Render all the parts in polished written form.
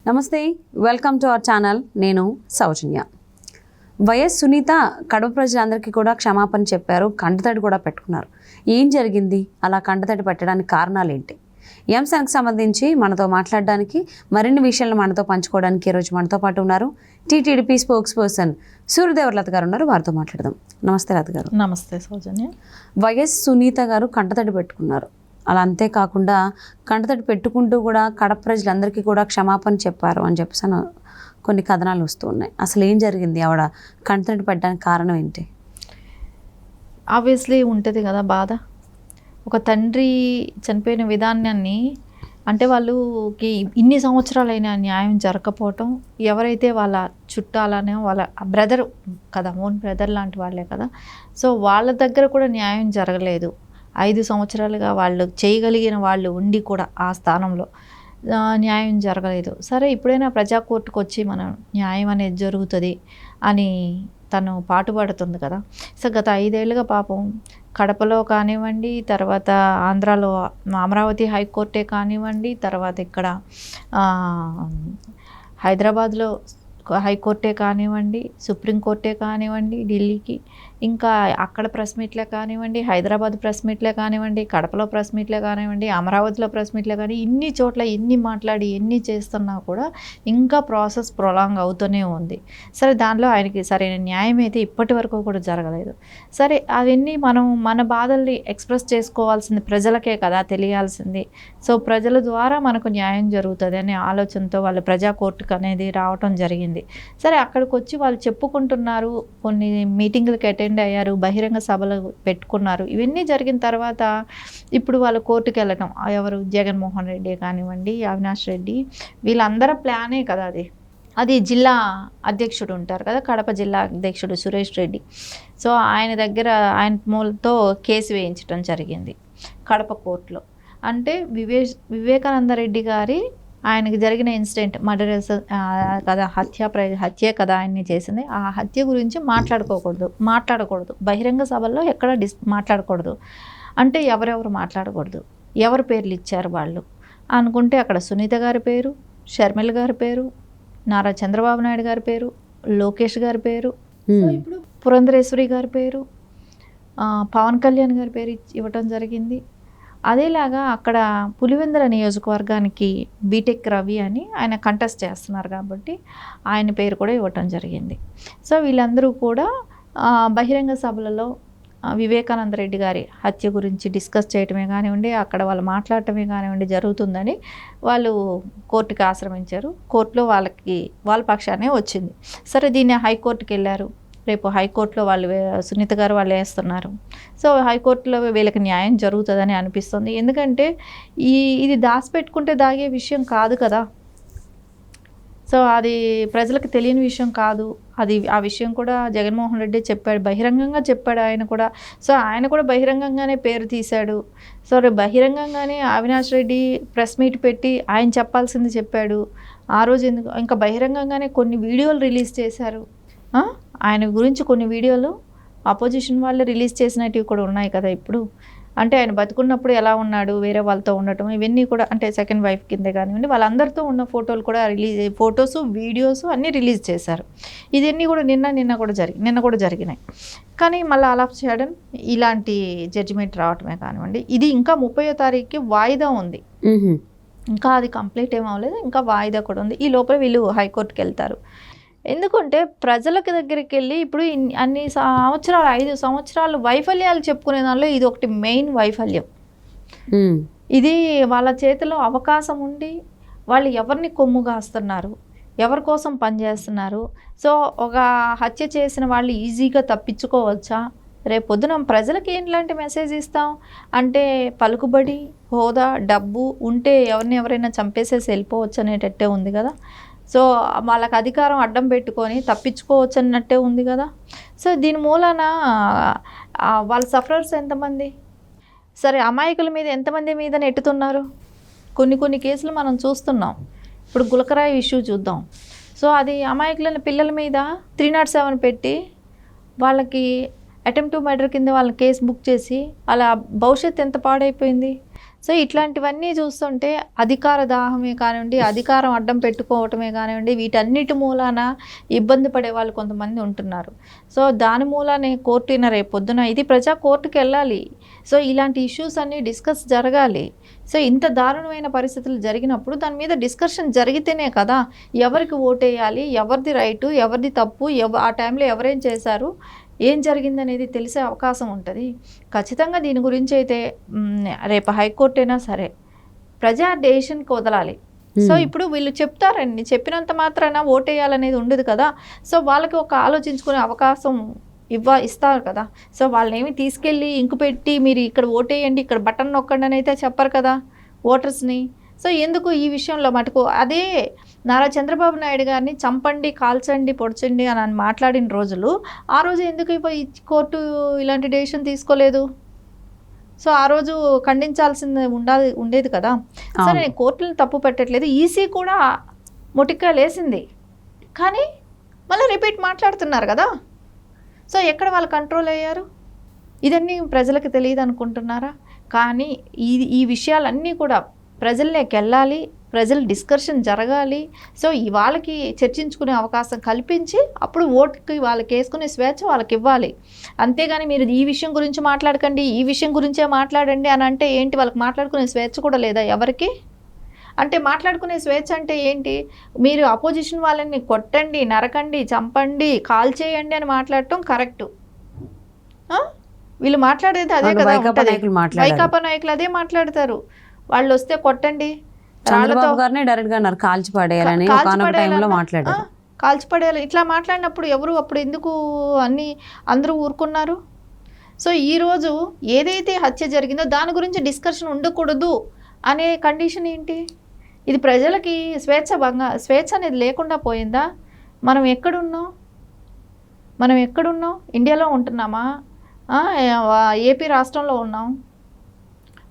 నమస్తే, welcome to our channel. నేను సౌజన్య. YS Sunitha Kadapa ప్రజలందరికీ కూడా క్షమాపణ చెప్పారు, కంటతడి కూడా పెట్టుకున్నారు. ఏం జరిగింది? అలా కంటతడి పెట్టడానికి కారణాలు ఏంటి? ఈ అంశానికి సంబంధించి మనతో మాట్లాడడానికి, మరిన్ని విషయాలను మనతో పంచుకోవడానికి ఈరోజు మనతో పాటు ఉన్నారు టీటీడీపీ స్పోక్స్ పర్సన్ సూర్యదేవర్ లత గారు ఉన్నారు. వారితో మాట్లాడదాం. నమస్తే లత గారు. నమస్తే సౌజన్య. వైఎస్ సునీత గారు కంటతడి పెట్టుకున్నారు. అలా అంతేకాకుండా కంటతడి పెట్టుకుంటూ కూడా కడప ప్రజలందరికీ కూడా క్షమాపణ చెప్పారు అని చెప్పేసి కొన్ని కథనాలు వస్తూ ఉన్నాయి. అసలు ఏం జరిగింది? ఆవిడ కంటతడి పెట్టడానికి కారణం ఏంటి? ఆబ్వియస్లీ ఉంటుంది కదా బాధ. ఒక తండ్రి చనిపోయిన విధానాన్ని అంటే వాళ్ళకి ఇన్ని సంవత్సరాలైనా న్యాయం జరగకపోవటం, ఎవరైతే వాళ్ళ చుట్టాలనే వాళ్ళ బ్రదర్ కదా, ఓన్ బ్రదర్ లాంటి వాళ్ళే కదా, సో వాళ్ళ దగ్గర కూడా న్యాయం జరగలేదు. 5 సంవత్సరాలుగా వాళ్ళు చేయగలిగిన వాళ్ళు ఉండి కూడా ఆ స్థానంలో న్యాయం జరగలేదు. సరే, ఇప్పుడైనా ప్రజా కోర్టుకు వచ్చి మనం న్యాయం అనేది జరుగుతుంది అని తను పాటుపడుతుంది కదా. సో గత 5 ఏళ్ళుగా పాపం కడపలో కానివ్వండి, తర్వాత ఆంధ్రాలో అమరావతి హైకోర్టే కానివ్వండి, తర్వాత ఇక్కడ హైదరాబాద్లో హైకోర్టే కానివ్వండి, సుప్రీంకోర్టే కానివ్వండి, ఢిల్లీకి, ఇంకా అక్కడ ప్రెస్ మీట్లే కానివ్వండి, హైదరాబాద్ ప్రెస్ మీట్లే కానివ్వండి, కడపలో ప్రెస్ మీట్లే కానివ్వండి, అమరావతిలో ప్రెస్ మీట్లే కానీ ఇన్ని చోట్ల ఎన్ని మాట్లాడి ఎన్ని చేస్తున్నా కూడా ఇంకా ప్రాసెస్ ప్రొలాంగ్ అవుతూనే ఉంది. సరే, దానిలో ఆయనకి సరైన న్యాయం అయితే ఇప్పటి వరకు కూడా జరగలేదు. సరే, అవన్నీ మనం మన బాధల్ని ఎక్స్ప్రెస్ చేసుకోవాల్సింది ప్రజలకే కదా తెలియాల్సింది. సో ప్రజల ద్వారా మనకు న్యాయం జరుగుతుంది అనే ఆలోచనతో వాళ్ళు ప్రజా కోర్టుకు అనేది రావటం జరిగింది. సరే, అక్కడికి వచ్చి వాళ్ళు చెప్పుకుంటున్నారు, కొన్ని మీటింగ్లకి అటెండ్ అయ్యారు, బహిరంగ సభలు పెట్టుకున్నారు. ఇవన్నీ జరిగిన తర్వాత ఇప్పుడు వాళ్ళు కోర్టుకు వెళ్ళటం, ఎవరు జగన్మోహన్ రెడ్డి కానివ్వండి, అవినాష్ రెడ్డి, వీళ్ళందరూ ప్లానే కదా అది జిల్లా అధ్యక్షుడు ఉంటారు కదా, కడప జిల్లా అధ్యక్షుడు సురేష్ రెడ్డి. సో ఆయన దగ్గర ఆయన మూలతో కేసు వేయించడం జరిగింది కడప కోర్టులో. అంటే వివేకానంద రెడ్డి గారి ఆయనకి జరిగిన ఇన్సిడెంట్ మర్డర్ కదా, హత్య కదా ఆయన్ని చేసింది. ఆ హత్య గురించి మాట్లాడకూడదు బహిరంగ సభల్లో ఎక్కడ మాట్లాడకూడదు. అంటే ఎవరెవరు మాట్లాడకూడదు, ఎవరు పేర్లు ఇచ్చారు వాళ్ళు అనుకుంటే అక్కడ సునీత గారి పేరు, షర్మిల గారి పేరు, నారా చంద్రబాబు నాయుడు గారి పేరు, లోకేష్ గారి పేరు, ఇప్పుడు పురంధరేశ్వరి గారి పేరు, పవన్ కళ్యాణ్ గారి పేరు ఇవ్వటం జరిగింది. అదేలాగా అక్కడ పులివెందుల నియోజకవర్గానికి బీటెక్ రవి అని ఆయన కంటెస్ట్ చేస్తున్నారు కాబట్టి ఆయన పేరు కూడా ఇవ్వటం జరిగింది. సో వీళ్ళందరూ కూడా బహిరంగ సభలలో వివేకానంద రెడ్డి గారి హత్య గురించి డిస్కస్ చేయటమే కానివ్వండి, అక్కడ వాళ్ళు మాట్లాడటమే కానివ్వండి జరుగుతుందని వాళ్ళు కోర్టుకి ఆశ్రమించారు. కోర్టులో వాళ్ళ పక్షానే వచ్చింది. సరే, దీన్ని హైకోర్టుకి వెళ్ళారు. రేపు హైకోర్టులో సునీత గారు వాళ్ళు వేస్తున్నారు. సో హైకోర్టులో వీళ్ళకి న్యాయం జరుగుతుందని అనిపిస్తుంది. ఎందుకంటే ఇది దాచిపెట్టుకుంటే దాగే విషయం కాదు కదా. సో అది ప్రజలకు తెలియని విషయం కాదు. ఆ విషయం కూడా జగన్మోహన్ రెడ్డి చెప్పాడు, బహిరంగంగా చెప్పాడు ఆయన కూడా. సో ఆయన కూడా బహిరంగంగానే పేరు తీశాడు. సో బహిరంగంగానే అవినాష్ రెడ్డి ప్రెస్ మీట్ పెట్టి ఆయన చెప్పాల్సింది చెప్పాడు. ఆ రోజు ఇంకా బహిరంగంగానే కొన్ని వీడియోలు రిలీజ్ చేశారు. ఆయన గురించి కొన్ని వీడియోలు అపోజిషన్ వాళ్ళు రిలీజ్ చేసినవి కూడా ఉన్నాయి కదా. ఇప్పుడు అంటే ఆయన బతుకున్నప్పుడు ఎలా ఉన్నాడు, వేరే వాళ్ళతో ఉండటం, ఇవన్నీ కూడా అంటే సెకండ్ వైఫ్ కిందే కానివ్వండి, వాళ్ళందరితో ఉన్న ఫోటోలు కూడా ఫొటోస్ వీడియోస్ అన్నీ రిలీజ్ చేశారు. ఇవన్నీ కూడా నిన్న కూడా జరిగినాయి. కానీ మళ్ళీ ఆల్ ఆఫ్ సడన్ ఇలాంటి జడ్జిమెంట్ రావటమే కానివ్వండి. ఇది ఇంకా 30వ తారీఖుకి వాయిదా ఉంది. ఇంకా అది కంప్లీట్ ఏమవ్వలేదు, ఇంకా వాయిదా కూడా ఉంది. ఈ లోపల వీళ్ళు హైకోర్టుకి వెళ్తారు. ఎందుకంటే ప్రజలకు దగ్గరికి వెళ్ళి ఇప్పుడు అన్ని సంవత్సరాలు 5 సంవత్సరాలు వైఫల్యాలు చెప్పుకునే దానిలో ఇది ఒకటి మెయిన్ వైఫల్యం. ఇది వాళ్ళ చేతిలో అవకాశం ఉండి వాళ్ళు ఎవరిని కొమ్ము కాస్తున్నారు, ఎవరి కోసం పనిచేస్తున్నారు. సో ఒక హత్య చేసిన వాళ్ళు ఈజీగా తప్పించుకోవచ్చా? రేపు పొద్దున ప్రజలకి ఏంట్లాంటి మెసేజ్ ఇస్తాం అంటే పలుకుబడి, హోదా, డబ్బు ఉంటే ఎవరైనా చంపేసేసి వెళ్ళిపోవచ్చు అనేటట్టే ఉంది కదా. సో వాళ్ళకి అధికారం అడ్డం పెట్టుకొని తప్పించుకోవచ్చు అన్నట్టే ఉంది కదా. సో దీని మూలన వాళ్ళ సఫరర్స్ ఎంతమంది? సరే, అమాయకుల మీద ఎంతమంది మీద నెట్టుతున్నారు? కొన్ని కేసులు మనం చూస్తున్నాం. ఇప్పుడు గులకరాయి ఇష్యూ చూద్దాం. సో అది అమాయకులైన పిల్లల మీద 307 పెట్టి వాళ్ళకి అటెంప్ట్ టు మర్డర్ కింద వాళ్ళని కేసు బుక్ చేసి వాళ్ళ భవిష్యత్తు ఎంత పాడైపోయింది. సో ఇట్లాంటివన్నీ చూస్తుంటే అధికార దాహమే కానివ్వండి, అధికారం అడ్డం పెట్టుకోవటమే కానివ్వండి, వీటన్నిటి మూలాన ఇబ్బంది పడే వాళ్ళు కొంతమంది ఉంటున్నారు. సో దాని మూలానే కోర్టున రేపు పొద్దున ఇది ప్రజా కోర్టుకి వెళ్ళాలి. సో ఇలాంటి ఇష్యూస్ అన్నీ డిస్కస్ జరగాలి. సో ఇంత దారుణమైన పరిస్థితులు జరిగినప్పుడు దాని మీద డిస్కషన్ జరిగితేనే కదా ఎవరికి ఓటేయాలి, ఎవరిది రైటు, ఎవరిది తప్పు, ఆ టైంలో ఎవరేం చేశారు, ఏం జరిగిందనేది తెలిసే అవకాశం ఉంటుంది. ఖచ్చితంగా దీని గురించి అయితే రేపు హైకోర్టు అయినా సరే ప్రజా డెసిషన్కి వదలాలి. సో ఇప్పుడు వీళ్ళు చెప్తారండి, చెప్పినంత మాత్రాన ఓటేయాలనేది ఉండదు కదా. సో వాళ్ళకి ఒక ఆలోచించుకునే అవకాశం ఇస్తారు కదా. సో వాళ్ళని ఏమి తీసుకెళ్ళి ఇంకు పెట్టి మీరు ఇక్కడ ఓటేయండి, ఇక్కడ బటన్ నొక్కండి అని అయితే చెప్పరు కదా ఓటర్స్ని. సో ఎందుకు ఈ విషయంలో మటుకు అదే నారా చంద్రబాబు నాయుడు గారిని చంపండి, కాల్చండి, పొడచండి అని మాట్లాడిన రోజులు, ఆ రోజు ఎందుకు ఈ కోర్టు ఇలాంటి డెసిషన్ తీసుకోలేదు? సో ఆ రోజు ఖండించాల్సింది ఉండేది కదా. సరే నేను కోర్టులను తప్పు పెట్టట్లేదు, ఈసీ కూడా మొటిక్కా లేసింది, కానీ మళ్ళీ రిపీట్ మాట్లాడుతున్నారు కదా. సో ఎక్కడ వాళ్ళు కంట్రోల్ అయ్యారు? ఇదన్నీ ప్రజలకు తెలియదు అనుకుంటున్నారా? కానీ ఈ విషయాలన్నీ కూడా ప్రజల్లోకి వెళ్ళాలి, ప్రజలు డిస్కషన్ జరగాలి. సో వాళ్ళకి చర్చించుకునే అవకాశం కల్పించి అప్పుడు ఓటుకి వాళ్ళకి వేసుకునే స్వేచ్ఛ వాళ్ళకి ఇవ్వాలి. అంతేగాని మీరు ఈ విషయం గురించి మాట్లాడకండి, ఈ విషయం గురించే మాట్లాడండి అని అంటే ఏంటి? వాళ్ళకి మాట్లాడుకునే స్వేచ్ఛ కూడా లేదా ఎవరికి? అంటే మాట్లాడుకునే స్వేచ్ఛ అంటే ఏంటి? మీరు అపోజిషన్ వాళ్ళని కొట్టండి, నరకండి, చంపండి, కాల్ చేయండి అని మాట్లాడటం కరెక్టు. వీళ్ళు మాట్లాడేది అదే కదా. వైకాపా నాయకులు అదే మాట్లాడతారు. వాళ్ళు వస్తే కొట్టండి, కాల్చిపడేయాలి ఇట్లా మాట్లాడినప్పుడు ఎవరు అప్పుడు ఎందుకు అందరూ ఊరుకున్నారు? సో ఈరోజు ఏదైతే హత్య జరిగిందో దాని గురించి డిస్కషన్ ఉండకూడదు అనే కండిషన్ ఏంటి? ఇది ప్రజలకి స్వేచ్ఛ అనేది లేకుండా పోయిందా? మనం ఎక్కడున్నాం? ఇండియాలో ఉంటున్నామా? ఏపీ రాష్ట్రంలో ఉన్నాం.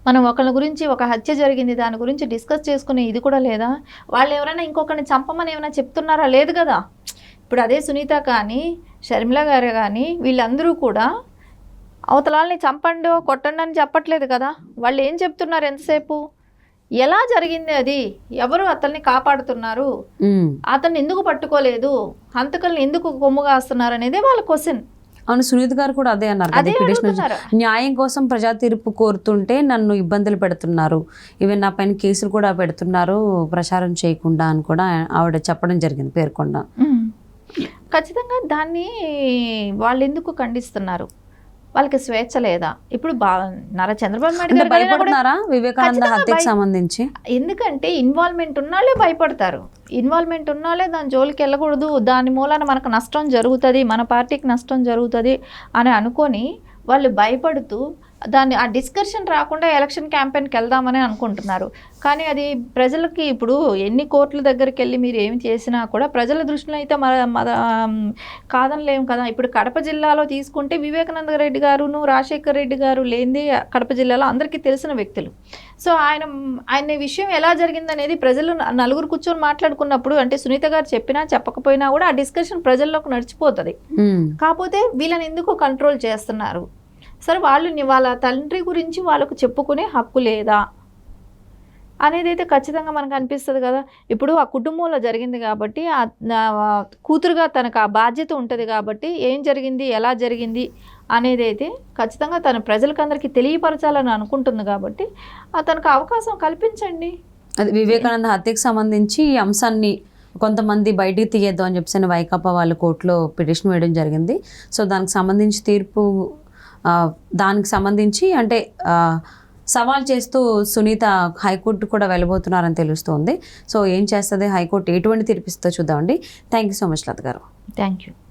మనం ఒకళ్ళ గురించి ఒక హత్య జరిగింది, దాని గురించి డిస్కస్ చేసుకునే ఇది కూడా లేదా? వాళ్ళు ఎవరైనా ఇంకొకరిని చంపమని ఏమైనా చెప్తున్నారా? లేదు కదా. ఇప్పుడు అదే సునీత కానీ, షర్మిల గారు కానీ వీళ్ళందరూ కూడా అవతలాల్ని చంపండి, కొట్టండి అని చెప్పట్లేదు కదా. వాళ్ళు ఏం చెప్తున్నారు? ఎంతసేపు ఎలా జరిగింది, అది ఎవరు అతన్ని కాపాడుతున్నారు, అతన్ని ఎందుకు పట్టుకోలేదు, హంతకుల్ని ఎందుకు కొమ్ముగాస్తున్నారు అనేది వాళ్ళ క్వశ్చన్. అవును, సునీత గారు కూడా అదే అన్నారు కదా, న్యాయం కోసం ప్రజా తీర్పు కోరుతుంటే నన్ను ఇబ్బందులు పెడుతున్నారు, ఈవెన్ నా పైన కేసులు కూడా పెడుతున్నారు ప్రచారం చేయకుండా అని కూడా ఆవిడ చెప్పడం జరిగింది, పేర్కొండ. ఖచ్చితంగా దాన్ని వాళ్ళు ఎందుకు ఖండిస్తున్నారు? వాళ్ళకి స్వేచ్ఛ లేదా? ఇప్పుడు నారా చంద్రబాబు నాయుడు గారు భయపడుతున్నారా వివేకానంద హత్యకు సంబంధించి? ఎందుకంటే ఇన్వాల్వ్మెంట్ ఉన్నాళ్ళే భయపడతారు. ఇన్వాల్వ్మెంట్ ఉన్నాళ్ళే దాని జోలికి వెళ్ళకూడదు, దాని మూలాన మనకు నష్టం జరుగుతుంది, మన పార్టీకి నష్టం జరుగుతుంది అని అనుకొని వాళ్ళు భయపడుతూ ఆ డిస్కషన్ రాకుండా ఎలక్షన్ క్యాంపెయిన్కి వెళ్దామని అనుకుంటున్నారు. కానీ అది ప్రజలకి ఇప్పుడు ఎన్ని కోర్టుల దగ్గరికి వెళ్ళి మీరు ఏమి చేసినా కూడా ప్రజల దృష్టిలో అయితే కాదనలేము కదా. ఇప్పుడు కడప జిల్లాలో తీసుకుంటే వివేకానంద రెడ్డి గారును రాజశేఖర్ రెడ్డి గారు లేనిది కడప జిల్లాలో అందరికీ తెలిసిన వ్యక్తులు. సో ఆయన విషయం ఎలా జరిగిందనేది ప్రజలు నలుగురు కూర్చొని మాట్లాడుకున్నప్పుడు, అంటే సునీత గారు చెప్పినా చెప్పకపోయినా కూడా ఆ డిస్కషన్ ప్రజల్లోకి నడిచిపోతుంది. కాకపోతే వీళ్ళని ఎందుకు కంట్రోల్ చేస్తున్నారు? సరే వాళ్ళ తండ్రి గురించి వాళ్ళకు చెప్పుకునే హక్కు లేదా అనేది అయితే ఖచ్చితంగా మనకు అనిపిస్తుంది కదా. ఇప్పుడు ఆ కుటుంబంలో జరిగింది కాబట్టి కూతురుగా తనకు ఆ బాధ్యత ఉంటుంది కాబట్టి ఏం జరిగింది, ఎలా జరిగింది అనేది అయితే ఖచ్చితంగా తన ప్రజలకందరికీ తెలియపరచాలని అనుకుంటుంది కాబట్టి తనకు అవకాశం కల్పించండి. అది వివేకానంద హత్యకు సంబంధించి ఈ అంశాన్ని కొంతమంది బయటికి తీయద్దు అని చెప్పేసి వైకాపా వాళ్ళు కోర్టులో పిటిషన్ వేయడం జరిగింది. సో దానికి సంబంధించి తీర్పు, దానికి సంబంధించి అంటే సవాల్ చేస్తూ సునీత హైకోర్టు కూడా వెళ్ళబోతున్నారని తెలుస్తోంది. సో ఏం చేస్తుంది హైకోర్టు, ఎటువంటి తీర్పిస్తుందో చూద్దామండి. థ్యాంక్ యూ సో మచ్ లత గారు. Thank you.